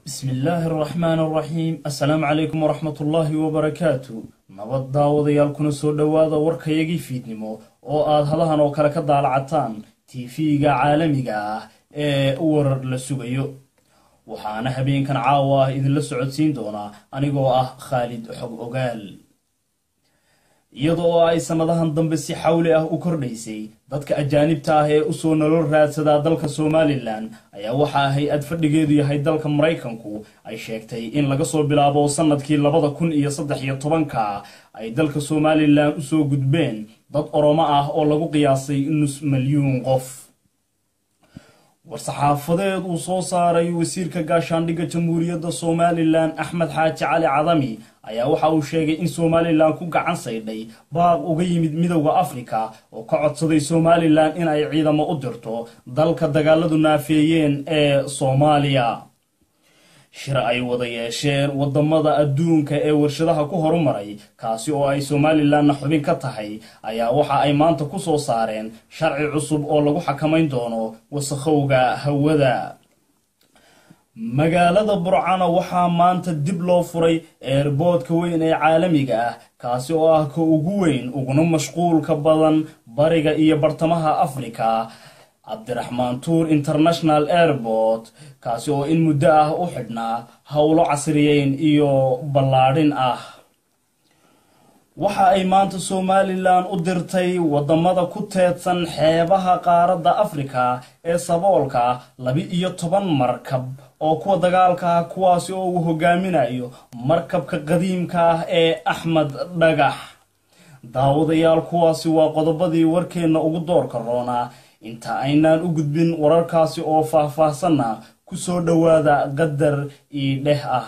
بسم الله الرحمن الرحيم السلام عليكم ورحمة الله وبركاته نبض داوديال كنا سو دواada warkayagii fiidnimo oo aad hadahan oo kale ka daalacataan TV-ga caalamiga ah ee warar la sugayo waxaana habeenkan caawa idin la socodsiin doona anigoo ah Khalid Xog Ogaal iyadoo ay sanadahan dambe si xawli ah u kordhaysay dadka ajaanibta ah ee u soo nolol raadsada dalka Somaliland ayaa waxa hay'ad fadhigeedu yahay dalka Mareykanku ay sheegtay in laga soo bilaabo sanadkii 2013 ay dalka Somaliland u soo gudbeen dad Oromo ah oo lagu qiyaasay 5,000,000 qof warsaxaafadeed uu soo saaray wasiirka gaashaandhigga Jamhuuriyadda Somaliland Axmed Xaaji Cali Cadami ayaa waxa uu sheegay in Somaliland ku gacan saydhay baaq uga yimid midowga Afrika oo ka codsaday Somaliland in ay ciidamo u dirto dalka dagaaladu naafeeyeen ee Soomaaliya shir ay wada yeesheen wadamada adduunka ee warshadaha ku horumaray kaasi oo ay Somaliland xubin ka tahay ayaa waxa ay maanta ku soo saareen sharci cusub oo lagu xakameyn doono wasakhowga hawada magaalada Burcana waxaa maanta dib loo furay airportka weyn ee caalamiga ah kaasi oo ah ka ugu weyn uguna mashquulka badan bariga iyo bartamaha Afrika Abdirahmaan Tuur International Airport kaasi oo in muddo ah u xidhnaa hawlo casriyeyn iyo ballaadhin ah waxa ay maanta Somaliland u dirtay wadamada ku teedsan xeebaha qaaradda Afrika ee saboolka 12 markab oo kuwa dagaalka kuwaasi oo uu hogaaminayo markabka qadiimka ah ee Axmed Dhagax daawadayaal kuwaasi waa qodobadii warkeena ugu doorka roona inta aynaan u gudbin wararkaasi oo faahfaahsanna ku soo dhawaada qadar ii dheh ah